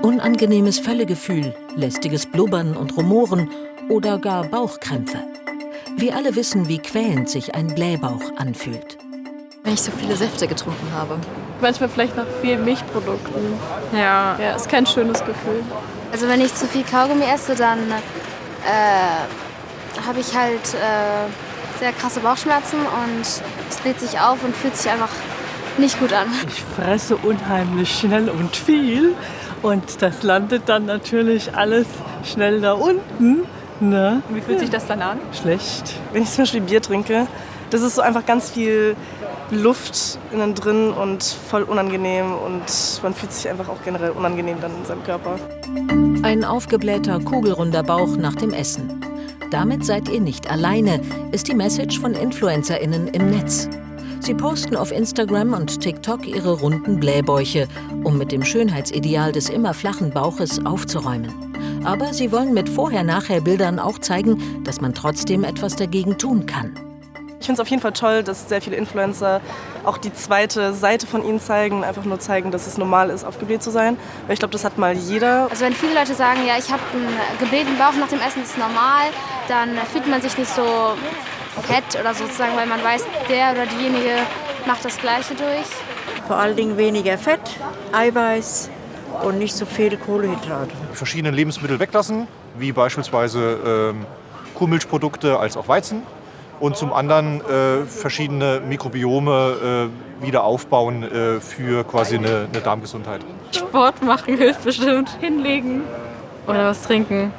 Unangenehmes Völlegefühl, lästiges Blubbern und Rumoren oder gar Bauchkrämpfe. Wir alle wissen, wie quälend sich ein Blähbauch anfühlt. Wenn ich so viele Säfte getrunken habe. Manchmal vielleicht nach vielen Milchprodukten. Ja. Ja, ist kein schönes Gefühl. Also wenn ich zu viel Kaugummi esse, dann habe ich halt sehr krasse Bauchschmerzen und es bläht sich auf und fühlt sich einfach nicht gut an. Ich fresse unheimlich schnell und viel und das landet dann natürlich alles schnell da unten. Ne? Wie fühlt sich das dann an? Schlecht. Wenn ich zum Beispiel Bier trinke, das ist so einfach ganz viel Luft innen drin und voll unangenehm und man fühlt sich einfach auch generell unangenehm dann in seinem Körper. Ein aufgeblähter, kugelrunder Bauch nach dem Essen. Damit seid ihr nicht alleine, ist die Message von InfluencerInnen im Netz. Sie posten auf Instagram und TikTok ihre runden Blähbäuche, um mit dem Schönheitsideal des immer flachen Bauches aufzuräumen. Aber sie wollen mit Vorher-Nachher-Bildern auch zeigen, dass man trotzdem etwas dagegen tun kann. Ich finde es auf jeden Fall toll, dass sehr viele Influencer auch die zweite Seite von ihnen zeigen, einfach nur zeigen, dass es normal ist, aufgebläht zu sein. Weil ich glaube, das hat mal jeder. Also wenn viele Leute sagen, ja, ich habe einen geblähten Bauch nach dem Essen, das ist normal, dann fühlt man sich nicht so fett oder sozusagen, weil man weiß, der oder diejenige macht das Gleiche durch. Vor allen Dingen weniger Fett, Eiweiß und nicht so viel Kohlenhydrate. Verschiedene Lebensmittel weglassen, wie beispielsweise Kuhmilchprodukte als auch Weizen. Und zum anderen verschiedene Mikrobiome wieder aufbauen für quasi eine Darmgesundheit. Sport machen hilft bestimmt. Hinlegen oder was trinken.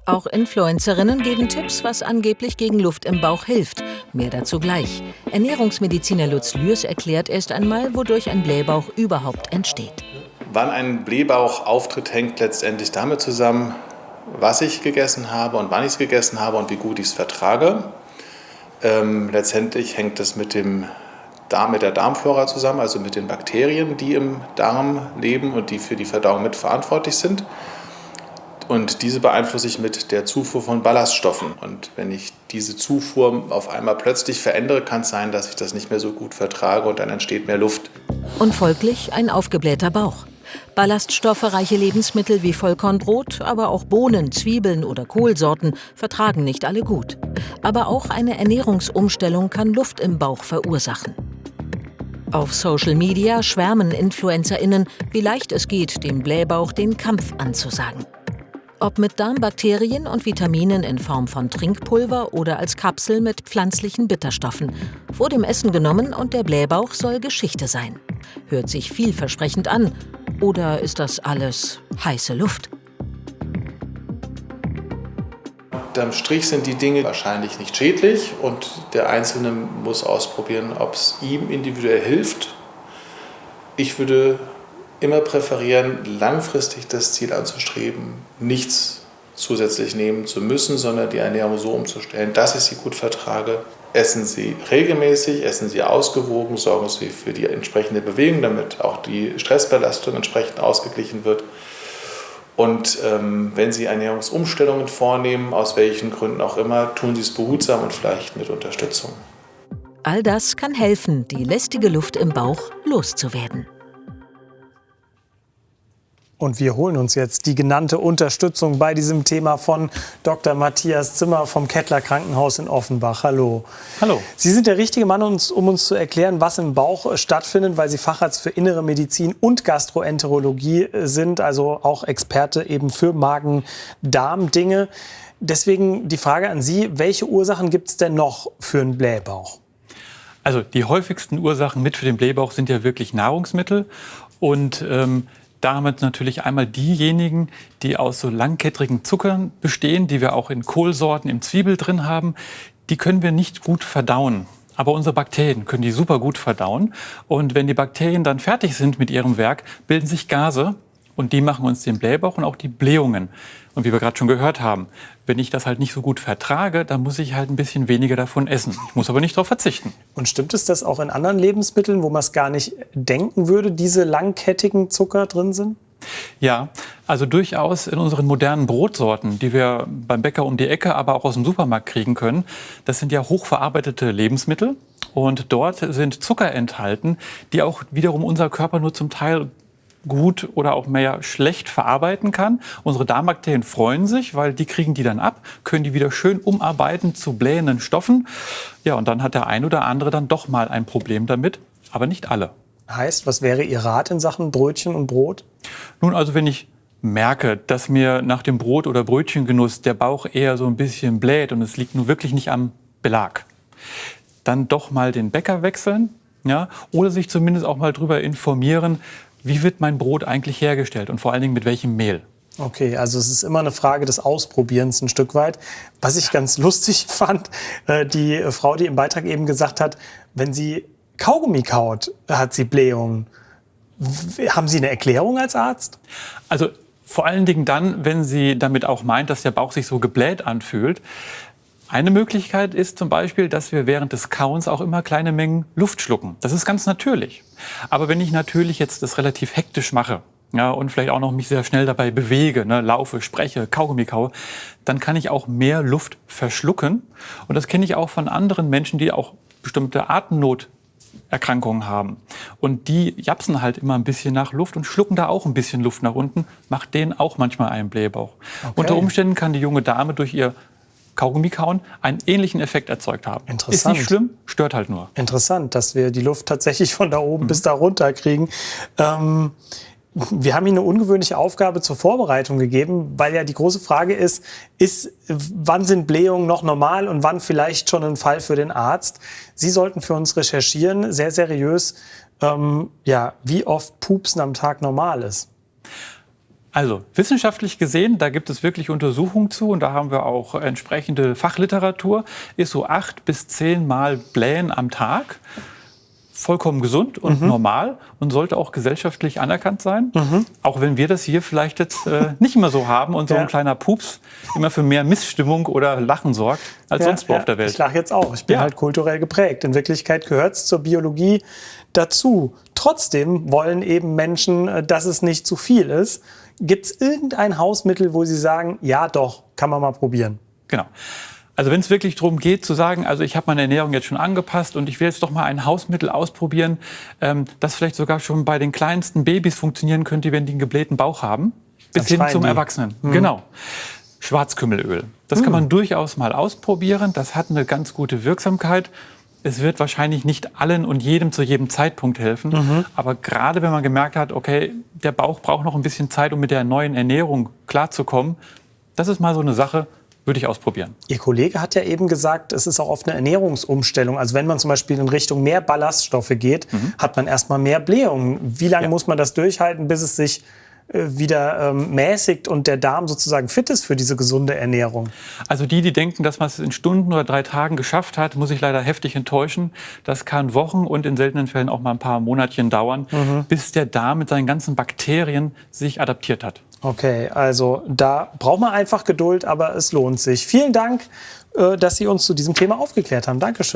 Auch Influencerinnen geben Tipps, was angeblich gegen Luft im Bauch hilft. Mehr dazu gleich. Ernährungsmediziner Lutz Lührs erklärt erst einmal, wodurch ein Blähbauch überhaupt entsteht. Wann ein Blähbauch auftritt, hängt letztendlich damit zusammen, was ich gegessen habe und wann ich es gegessen habe und wie gut ich es vertrage. Letztendlich hängt es mit der Darmflora zusammen, also mit den Bakterien, die im Darm leben und die für die Verdauung mitverantwortlich sind. Und diese beeinflusse ich mit der Zufuhr von Ballaststoffen. Und wenn ich diese Zufuhr auf einmal plötzlich verändere, kann es sein, dass ich das nicht mehr so gut vertrage und dann entsteht mehr Luft. Und folglich ein aufgeblähter Bauch. Ballaststoffreiche Lebensmittel wie Vollkornbrot, aber auch Bohnen, Zwiebeln oder Kohlsorten vertragen nicht alle gut. Aber auch eine Ernährungsumstellung kann Luft im Bauch verursachen. Auf Social Media schwärmen InfluencerInnen, wie leicht es geht, dem Blähbauch den Kampf anzusagen. Ob mit Darmbakterien und Vitaminen in Form von Trinkpulver oder als Kapsel mit pflanzlichen Bitterstoffen. Vor dem Essen genommen und der Blähbauch soll Geschichte sein. Hört sich vielversprechend an. Oder ist das alles heiße Luft? Unterm Strich sind die Dinge wahrscheinlich nicht schädlich und der Einzelne muss ausprobieren, ob es ihm individuell hilft. Ich würde immer präferieren, langfristig das Ziel anzustreben, nichts zusätzlich nehmen zu müssen, sondern die Ernährung so umzustellen, dass ich sie gut vertrage. Essen Sie regelmäßig, essen Sie ausgewogen, sorgen Sie für die entsprechende Bewegung, damit auch die Stressbelastung entsprechend ausgeglichen wird. Und wenn Sie Ernährungsumstellungen vornehmen, aus welchen Gründen auch immer, tun Sie es behutsam und vielleicht mit Unterstützung. All das kann helfen, die lästige Luft im Bauch loszuwerden. Und wir holen uns jetzt die genannte Unterstützung bei diesem Thema von Dr. Matthias Zimmer vom Kettler Krankenhaus in Offenbach. Hallo. Hallo. Sie sind der richtige Mann, um uns zu erklären, was im Bauch stattfindet, weil Sie Facharzt für Innere Medizin und Gastroenterologie sind, also auch Experte eben für Magen-Darm-Dinge. Deswegen die Frage an Sie, welche Ursachen gibt es denn noch für einen Blähbauch? Also die häufigsten Ursachen mit für den Blähbauch sind ja wirklich Nahrungsmittel und damit natürlich einmal diejenigen, die aus so langkettrigen Zuckern bestehen, die wir auch in Kohlsorten, im Zwiebel drin haben. Die können wir nicht gut verdauen. Aber unsere Bakterien können die super gut verdauen. Und wenn die Bakterien dann fertig sind mit ihrem Werk, bilden sich Gase. Und die machen uns den Blähbauch und auch die Blähungen. Und wie wir gerade schon gehört haben, wenn ich das halt nicht so gut vertrage, dann muss ich halt ein bisschen weniger davon essen. Ich muss aber nicht darauf verzichten. Und stimmt es, dass auch in anderen Lebensmitteln, wo man es gar nicht denken würde, diese langkettigen Zucker drin sind? Ja, also durchaus in unseren modernen Brotsorten, die wir beim Bäcker um die Ecke, aber auch aus dem Supermarkt kriegen können. Das sind ja hochverarbeitete Lebensmittel und dort sind Zucker enthalten, die auch wiederum unser Körper nur zum Teil gut oder auch mehr schlecht verarbeiten kann. Unsere Darmbakterien freuen sich, weil die kriegen die dann ab, können die wieder schön umarbeiten zu blähenden Stoffen. Ja, und dann hat der ein oder andere dann doch mal ein Problem damit, aber nicht alle. Heißt, was wäre Ihr Rat in Sachen Brötchen und Brot? Nun, also wenn ich merke, dass mir nach dem Brot- oder Brötchengenuss der Bauch eher so ein bisschen bläht und es liegt nun wirklich nicht am Belag, dann doch mal den Bäcker wechseln, ja, oder sich zumindest auch mal darüber informieren, wie wird mein Brot eigentlich hergestellt und vor allen Dingen mit welchem Mehl. Okay, also es ist immer eine Frage des Ausprobierens ein Stück weit. Was ich ganz lustig fand, die Frau, die im Beitrag eben gesagt hat, wenn sie Kaugummi kaut, hat sie Blähungen. Haben Sie eine Erklärung als Arzt? Also vor allen Dingen dann, wenn sie damit auch meint, dass der Bauch sich so gebläht anfühlt. Eine Möglichkeit ist zum Beispiel, dass wir während des Kauens auch immer kleine Mengen Luft schlucken. Das ist ganz natürlich. Aber wenn ich natürlich jetzt das relativ hektisch mache, ja, und vielleicht auch noch mich sehr schnell dabei bewege, ne, laufe, spreche, Kaugummi kaue, dann kann ich auch mehr Luft verschlucken. Und das kenne ich auch von anderen Menschen, die auch bestimmte Atemnoterkrankungen haben. Und die japsen halt immer ein bisschen nach Luft und schlucken da auch ein bisschen Luft nach unten, macht denen auch manchmal einen Blähbauch. Okay. Unter Umständen kann die junge Dame durch ihr Kaugummi kauen einen ähnlichen Effekt erzeugt haben. Interessant. Ist nicht schlimm, stört halt nur. Interessant, dass wir die Luft tatsächlich von da oben bis da runter kriegen. Wir haben Ihnen eine ungewöhnliche Aufgabe zur Vorbereitung gegeben, weil ja die große Frage ist, wann sind Blähungen noch normal und wann vielleicht schon ein Fall für den Arzt? Sie sollten für uns recherchieren, sehr seriös, wie oft Pupsen am Tag normal ist. Also wissenschaftlich gesehen, da gibt es wirklich Untersuchungen zu und da haben wir auch entsprechende Fachliteratur, ist so 8 bis 10 Mal Blähen am Tag. Vollkommen gesund und normal und sollte auch gesellschaftlich anerkannt sein. Auch wenn wir das hier vielleicht jetzt nicht mehr so haben und so ein kleiner Pups immer für mehr Missstimmung oder Lachen sorgt als sonst wo auf der Welt. Ich lache jetzt auch. Ich bin halt kulturell geprägt. In Wirklichkeit gehört es zur Biologie dazu. Trotzdem wollen eben Menschen, dass es nicht zu viel ist. Gibt es irgendein Hausmittel, wo Sie sagen, ja doch, kann man mal probieren? Genau. Also wenn es wirklich darum geht zu sagen, also ich habe meine Ernährung jetzt schon angepasst und ich will jetzt doch mal ein Hausmittel ausprobieren, das vielleicht sogar schon bei den kleinsten Babys funktionieren könnte, wenn die einen geblähten Bauch haben, bis hin zum Erwachsenen. Genau. Schwarzkümmelöl. Das kann man durchaus mal ausprobieren. Das hat eine ganz gute Wirksamkeit. Es wird wahrscheinlich nicht allen und jedem zu jedem Zeitpunkt helfen. Aber gerade wenn man gemerkt hat, okay, der Bauch braucht noch ein bisschen Zeit, um mit der neuen Ernährung klarzukommen, das ist mal so eine Sache, würde ich ausprobieren. Ihr Kollege hat ja eben gesagt, es ist auch oft eine Ernährungsumstellung. Also wenn man zum Beispiel in Richtung mehr Ballaststoffe geht, hat man erstmal mehr Blähungen. Wie lange muss man das durchhalten, bis es sich wieder mäßigt und der Darm sozusagen fit ist für diese gesunde Ernährung? Also die denken, dass man es in Stunden oder 3 Tagen geschafft hat, muss ich leider heftig enttäuschen. Das kann Wochen und in seltenen Fällen auch mal ein paar Monatchen dauern, bis der Darm mit seinen ganzen Bakterien sich adaptiert hat. Okay, also da braucht man einfach Geduld, aber es lohnt sich. Vielen Dank, dass Sie uns zu diesem Thema aufgeklärt haben. Dankeschön.